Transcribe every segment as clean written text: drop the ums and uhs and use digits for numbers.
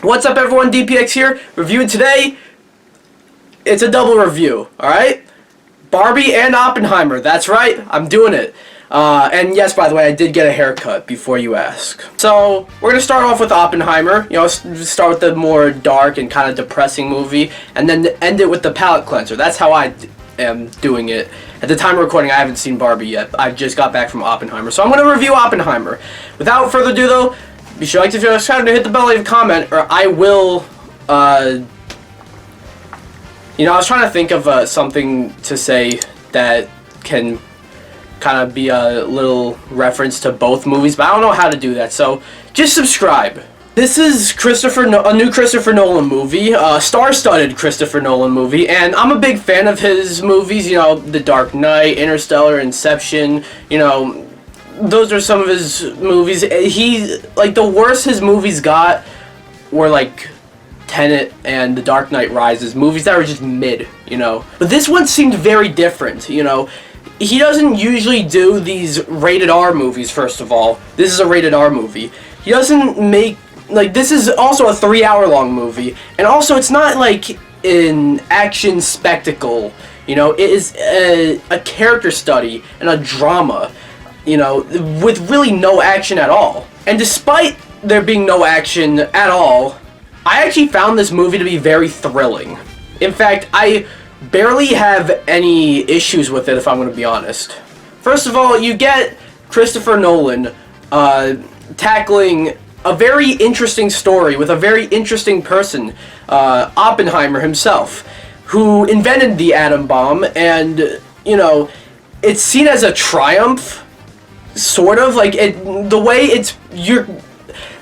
What's up everyone, DPX here, reviewing today. It's a double review, alright? Barbie and Oppenheimer, that's right, I'm doing it. And yes, by the way, I did get a haircut before you ask. So, we're going to start off with Oppenheimer, start with the more dark and kind of depressing movie, and then end it with the palate cleanser. That's how I am doing it. At the time of recording, I haven't seen Barbie yet. I just got back from Oppenheimer. So I'm going to review Oppenheimer. Without further ado though, be sure to like, if you're subscribed, to hit the bell, leave a comment, or I will, I was trying to think of something to say that can kind of be a little reference to both movies, but I don't know how to do that, so just subscribe. This is a new Christopher Nolan movie, star-studded Christopher Nolan movie, and I'm a big fan of his movies, The Dark Knight, Interstellar, Inception, those are some of his movies. The worst his movies got were, Tenet and The Dark Knight Rises, movies that were just mid, But this one seemed very different, He doesn't usually do these rated R movies, first of all. This is a rated R movie. He doesn't make, this is also a 3-hour long movie, and also it's not, an action spectacle, It is a character study and a drama, with really no action at all. And despite there being no action at all, I actually found this movie to be very thrilling. In fact, I barely have any issues with it, if I'm going to be honest. First of all, you get Christopher Nolan tackling a very interesting story with a very interesting person, Oppenheimer himself, who invented the atom bomb, and, it's seen as a triumph, sort of, the way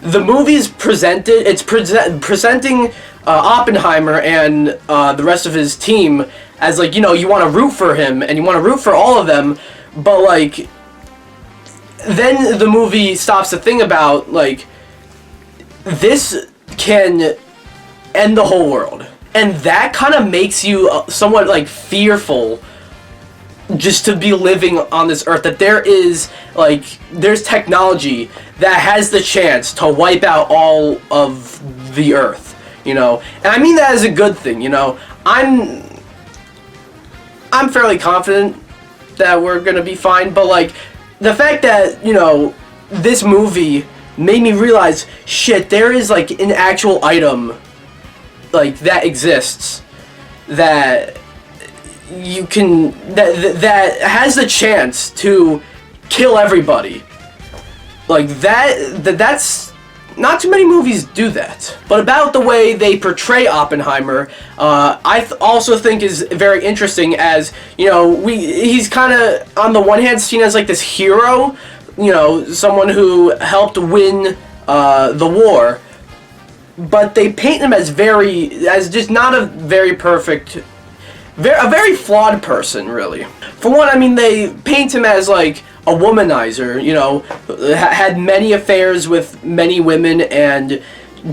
the movie's presented, it's presenting Oppenheimer and the rest of his team as, you want to root for him, and you want to root for all of them, but, then the movie stops to think about, this can end the whole world. And that kind of makes you somewhat, fearful just to be living on this earth, that there is, there's technology that has the chance to wipe out all of the earth, And I mean that as a good thing, I'm fairly confident that we're gonna be fine, but, the fact that, this movie made me realize, shit, there is, an actual item, that exists, that you can, that has the chance to kill everybody. That's not too many movies do that. But about the way they portray Oppenheimer, I also think is very interesting, as, he's kind of, on the one hand, seen as, this hero, someone who helped win the war, but they paint him as just not a very perfect, a very flawed person, really. For one, I mean, they paint him as, a womanizer, had many affairs with many women, and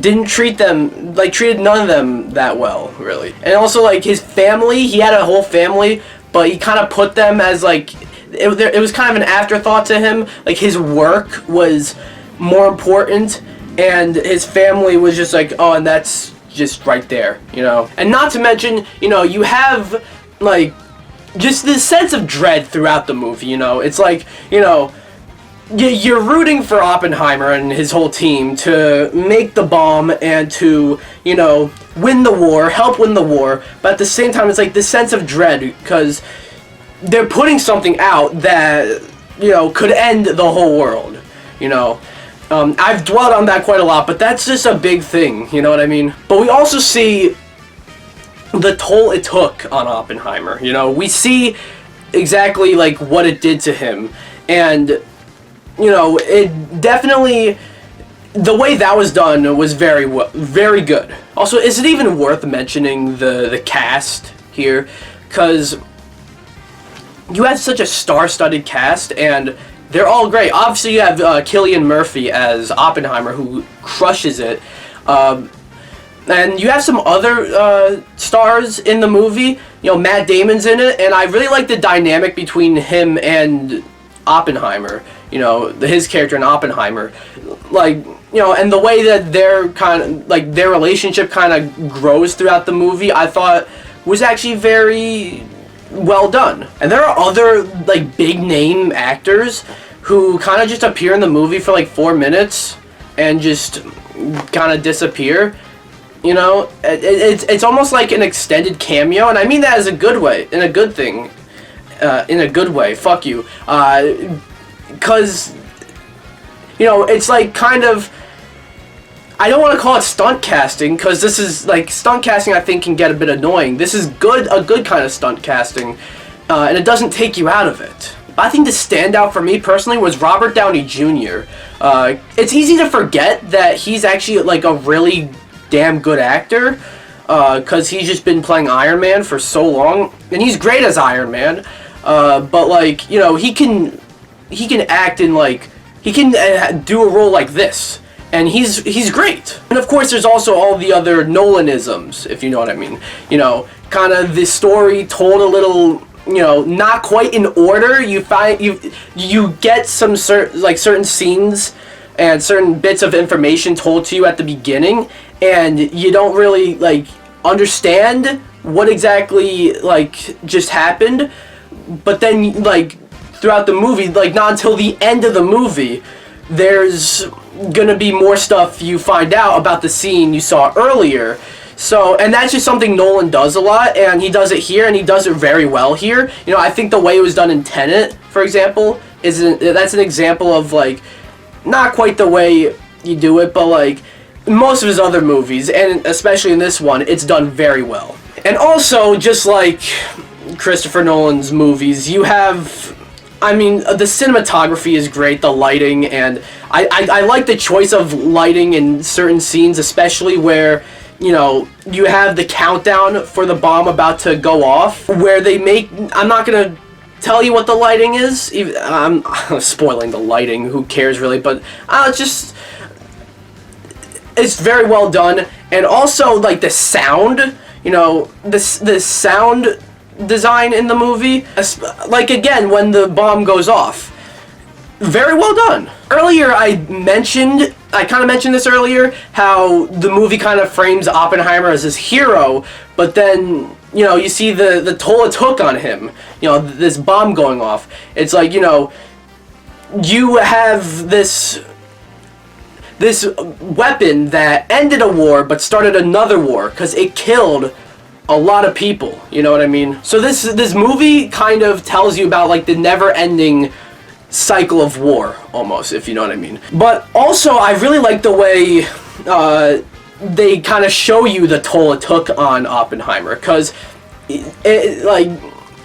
didn't treated none of them that well, really. And also, his family, he had a whole family, but he kind of put them as, it was kind of an afterthought to him. His work was more important, and his family was just oh, and that's just right there, And not to mention, you have, just this sense of dread throughout the movie, It's you're rooting for Oppenheimer and his whole team to make the bomb and to, win the war, help win the war, but at the same time, it's this sense of dread, because they're putting something out that, could end the whole world, I've dwelled on that quite a lot, but that's just a big thing, you know what I mean? But we also see the toll it took on Oppenheimer, We see exactly, what it did to him, and, it definitely, the way that was done was very good. Also, is it even worth mentioning the cast here? Because you have such a star-studded cast, and they're all great. Obviously, you have Cillian Murphy as Oppenheimer, who crushes it. And you have some other stars in the movie. Matt Damon's in it, and I really like the dynamic between him and Oppenheimer. His character in Oppenheimer. and the way that their relationship kind of grows throughout the movie, I thought was actually very well done. And there are other like big name actors who kind of just appear in the movie for like 4 minutes and just kind of disappear. It's almost like an extended cameo, and I mean that as a good way, in a good thing, in a good way. Fuck you, because it's like kind of. I don't want to call it stunt casting, because this is like stunt casting. I think can get a bit annoying. This is a good kind of stunt casting, and it doesn't take you out of it. I think the standout for me personally was Robert Downey Jr. It's easy to forget that he's actually like a really damn good actor, because he's just been playing Iron Man for so long, and he's great as Iron Man. But like he can act in like he can do a role like this, and he's great. And of course, there's also all the other Nolanisms, if you know what I mean. Kind of the story told a little. Not quite in order. You get some certain scenes and certain bits of information told to you at the beginning, and you don't really like understand what exactly like just happened. But then like throughout the movie, like not until the end of the movie, there's gonna be more stuff you find out about the scene you saw earlier. So, and that's just something Nolan does a lot, and he does it here, and he does it very well here. I think the way it was done in Tenet, for example, that's an example of, like, not quite the way you do it, but, like, most of his other movies, and especially in this one, it's done very well. And also, just like Christopher Nolan's movies, you have... I mean, the cinematography is great, the lighting, and I like the choice of lighting in certain scenes, especially where... you have the countdown for the bomb about to go off, where they make... I'm not going to tell you what the lighting is. I'm spoiling the lighting. Who cares, really? But it's very well done. And also, like, the sound, the sound design in the movie, like, again, when the bomb goes off. Very well done. Earlier, I kind of mentioned this earlier, how the movie kind of frames Oppenheimer as his hero, but then, you see the toll it took on him, this bomb going off. It's like, you have this weapon that ended a war, but started another war, because it killed a lot of people, you know what I mean? So this movie kind of tells you about, like, the never-ending cycle of war, almost, if you know what I mean. But also, I really like the way they kind of show you the toll it took on Oppenheimer, because like,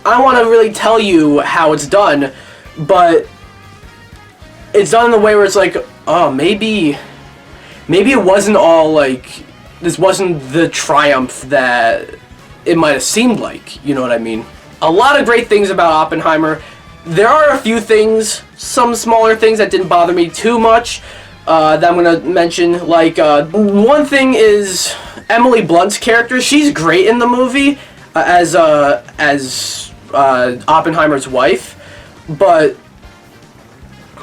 I don't want to really tell you how it's done, but it's done in the way where it's like, oh, maybe it wasn't all like, this wasn't the triumph that it might have seemed like, you know what I mean? A lot of great things about Oppenheimer. There are a few things, some smaller things that didn't bother me too much, that I'm going to mention. Like, one thing is Emily Blunt's character. She's great in the movie as Oppenheimer's wife, but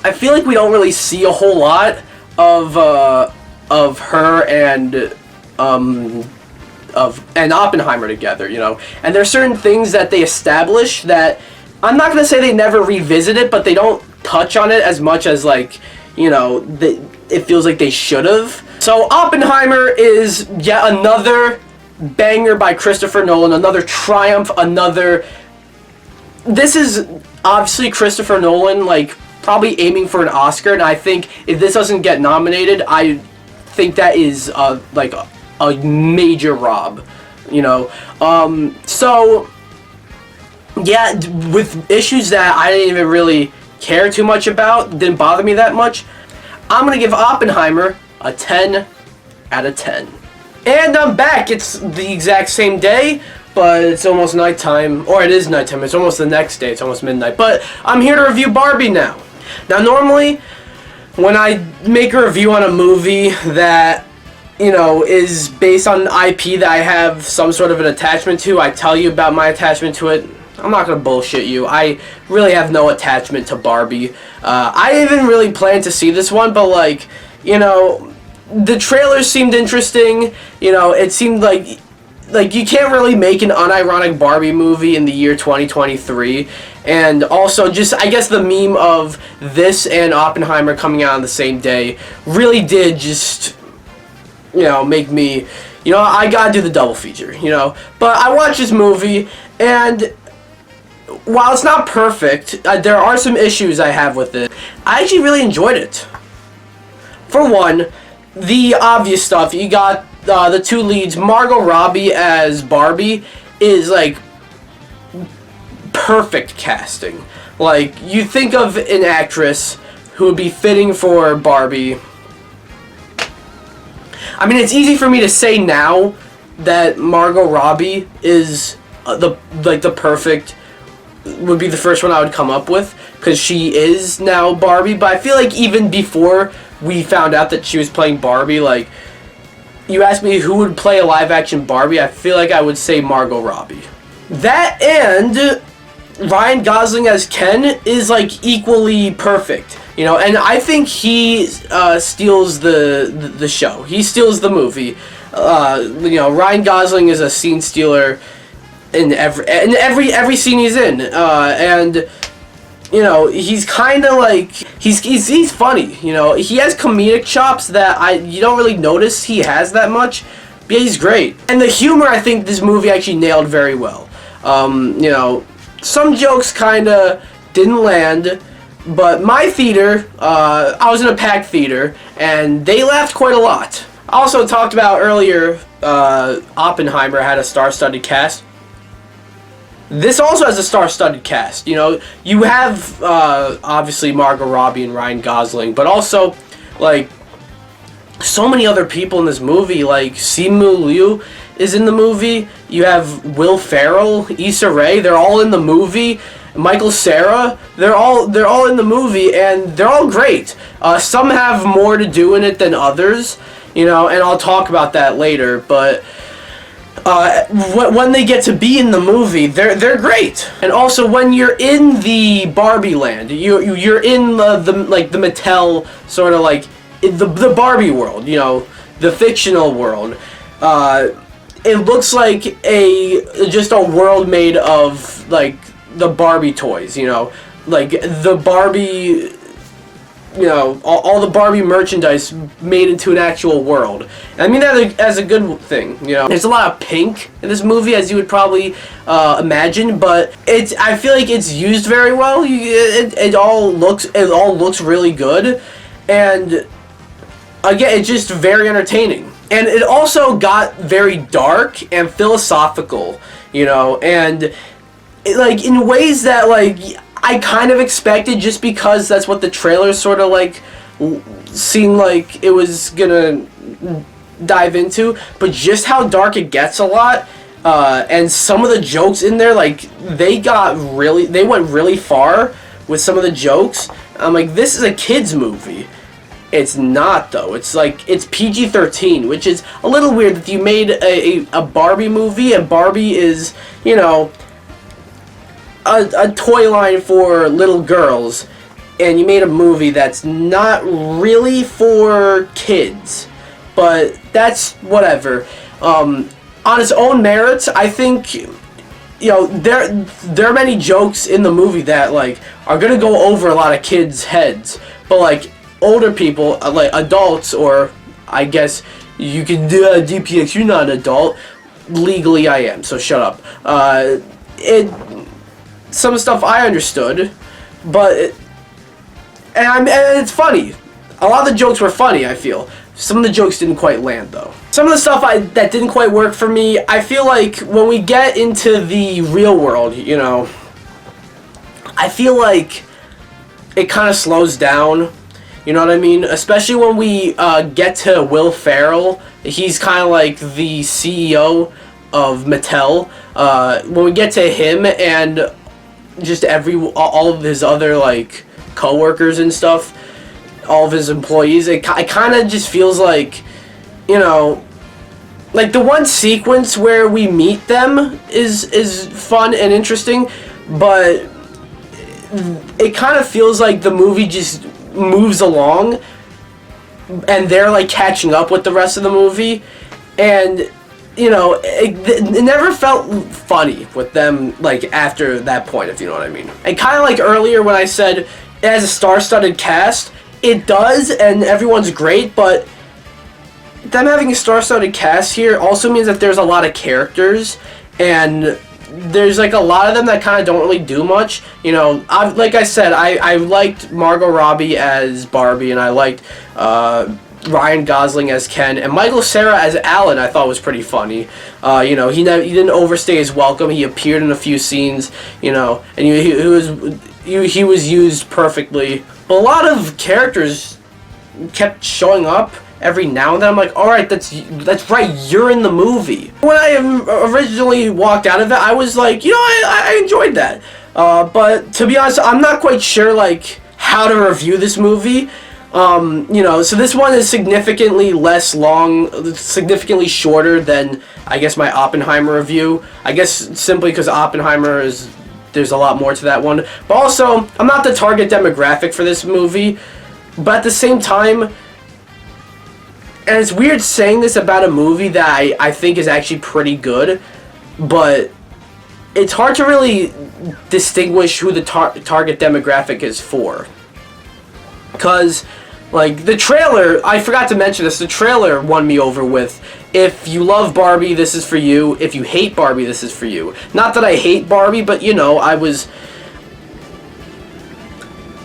I feel like we don't really see a whole lot of her and Oppenheimer together, And there's certain things that they establish that I'm not going to say they never revisit it, but they don't touch on it as much as, like, it feels like they should have. So Oppenheimer is yet another banger by Christopher Nolan, another triumph, This is obviously Christopher Nolan, like, probably aiming for an Oscar, and I think if this doesn't get nominated, I think that is, like, a major rob, So... yeah, with issues that I didn't even really care too much about, didn't bother me that much, I'm going to give Oppenheimer a 10 out of 10. And I'm back. It's the exact same day, but it's almost nighttime. Or it is nighttime. It's almost the next day. It's almost midnight. But I'm here to review Barbie now. Now, normally, when I make a review on a movie that, is based on IP that I have some sort of an attachment to, I tell you about my attachment to it. I'm not gonna bullshit you. I really have no attachment to Barbie. I didn't even really plan to see this one, but like, The trailer seemed interesting. It seemed like you can't really make an unironic Barbie movie in the year 2023. And also, just, I guess the meme of this and Oppenheimer coming out on the same day really did just, make me, I gotta do the double feature, But I watched this movie, and while it's not perfect, there are some issues I have with it. I actually really enjoyed it. For one, the obvious stuff, you got the two leads. Margot Robbie as Barbie is, like, perfect casting. Like, you think of an actress who would be fitting for Barbie. I mean, it's easy for me to say now that Margot Robbie is the perfect, would be the first one I would come up with, because she is now Barbie. But I feel like even before we found out that she was playing Barbie, like, you asked me who would play a live-action Barbie, I feel like I would say Margot Robbie. That and Ryan Gosling as Ken is, like, equally perfect, and I think he steals the show. He steals the movie. Ryan Gosling is a scene stealer in every scene he's in, and he's kind of like, he's funny, he has comedic chops that you don't really notice he has that much, but yeah, he's great. And the humor, I think this movie actually nailed very well. Some jokes kind of didn't land, but my theater, I was in a packed theater, and they laughed quite a lot. I also talked about earlier, Oppenheimer had a star-studded cast. This also has a star-studded cast. You have, obviously, Margot Robbie and Ryan Gosling, but also, like, so many other people in this movie. Like, Simu Liu is in the movie. You have Will Ferrell, Issa Rae. They're all in the movie. Michael Cera. They're all in the movie, and they're all great. Some have more to do in it than others, and I'll talk about that later, but when they get to be in the movie, they're great. And also, when you're in the Barbie land, you're in the Mattel sort of, like, the Barbie world, the fictional world. It looks like just a world made of, like, the Barbie toys, like the Barbie, all the Barbie merchandise made into an actual world. And I mean that as a good thing, There's a lot of pink in this movie, as you would probably imagine, but I feel like it's used very well. It all looks really good, and again, it's just very entertaining. And it also got very dark and philosophical, and like, in ways that, like, I kind of expected, just because that's what the trailer sort of, like, seemed like it was gonna dive into. But just how dark it gets a lot, and some of the jokes in there, like, they went really far with some of the jokes. I'm like, this is a kid's movie. It's not, though. It's like, it's PG-13, which is a little weird that you made a Barbie movie, and Barbie is, a toy line for little girls, and you made a movie that's not really for kids, but that's whatever. On its own merits, I think, there are many jokes in the movie that, like, are gonna go over a lot of kids' heads, but, like, older people, like adults, or I guess you can do DPX, you're not an adult. Legally I am, so shut up. Some stuff I understood, but and it's funny. A lot of the jokes were funny, I feel. Some of the jokes didn't quite land, though. Some of the stuff that didn't quite work for me, I feel like when we get into the real world, I feel like it kind of slows down. You know what I mean? Especially when we get to Will Ferrell. He's kind of like the CEO of Mattel. When we get to him and just all of his other, like, co-workers and stuff, all of his employees, it kind of just feels like, like, the one sequence where we meet them is fun and interesting, but it kind of feels like the movie just moves along and they're like catching up with the rest of the movie, and you know, it never felt funny with them like after that point, if you know what I mean. And kind of like earlier when I said it has a star-studded cast, it does, and everyone's great, but them having a star-studded cast here also means that there's a lot of characters, and there's like a lot of them that kind of don't really do much. You know, like I said, I liked Margot Robbie as Barbie, and I liked Ryan Gosling as Ken, and Michael Cera as Alan. I thought was pretty funny. You know, he didn't overstay his welcome. He appeared in a few scenes. You know, and he was used perfectly. But a lot of characters kept showing up every now and then. I'm like, all right, that's right, you're in the movie. When I originally walked out of it, I was like, you know, I enjoyed that. But to be honest, I'm not quite sure like how to review this movie. You know, so this one is significantly less long, significantly shorter than I guess my Oppenheimer review. I guess simply because Oppenheimer there's a lot more to that one. But also, I'm not the target demographic for this movie. But at the same time, and it's weird saying this about a movie that I think is actually pretty good, but it's hard to really distinguish who the target demographic is for. Because, like, the trailer, I forgot to mention this, the trailer won me over with, if you love Barbie, this is for you. If you hate Barbie, this is for you. Not that I hate Barbie, but, you know, I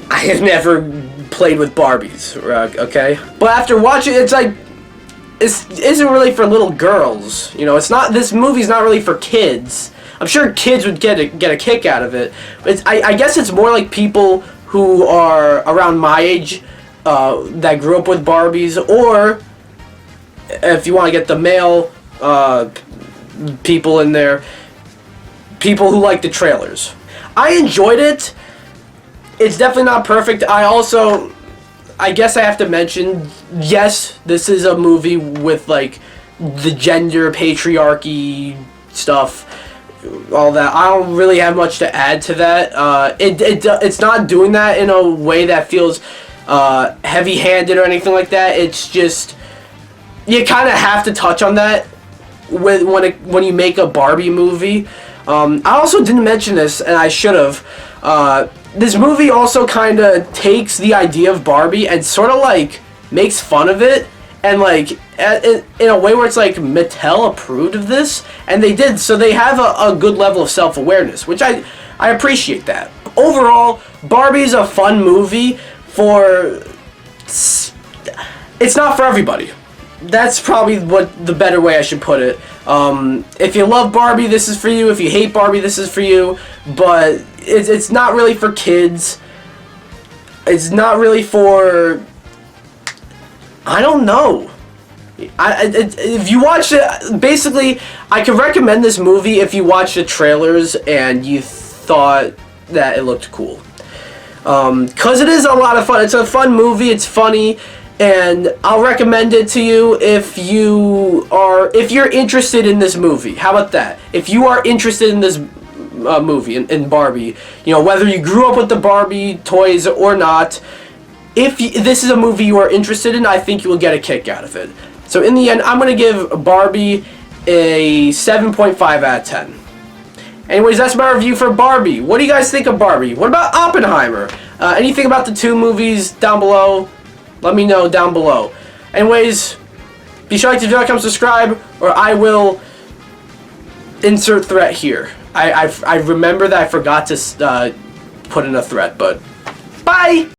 have never played with Barbies, okay? But after watching it, it's like, it isn't really for little girls. You know, this movie's not really for kids. I'm sure kids would get a kick out of it. But I guess it's more like people who are around my age that grew up with Barbies, or if you want to get the male people in there, people who like the trailers. I enjoyed it. It's definitely not perfect. I guess I have to mention, yes, this is a movie with like the gender patriarchy stuff, all that. I don't really have much to add to that. It's not doing that in a way that feels heavy-handed or anything like that. It's just, you kind of have to touch on that when you make a Barbie movie. I also didn't mention this, and I should have. This movie also kind of takes the idea of Barbie and sort of like makes fun of it, and like in a way where it's like Mattel approved of this, and they did, so they have a good level of self-awareness, which I appreciate that. Overall, Barbie's a fun movie it's not for everybody. That's probably the better way I should put it. If you love Barbie, this is for you. If you hate Barbie, this is for you. But it's not really for kids. It's not really for, I don't know. If you watch it, basically, I could recommend this movie if you watch the trailers and you thought that it looked cool. Because it is a lot of fun. It's a fun movie. It's funny. And I'll recommend it to you if you're interested in this movie. How about that? If you are interested in this movie, in Barbie, you know, whether you grew up with the Barbie toys or not, if this is a movie you are interested in, I think you will get a kick out of it. So in the end, I'm going to give Barbie a 7.5 out of 10. Anyways, that's my review for Barbie. What do you guys think of Barbie? What about Oppenheimer? Anything about the two movies down below? Let me know down below. Anyways, be sure to like, comment, subscribe, or I will insert threat here. I remember that I forgot to put in a threat, but bye!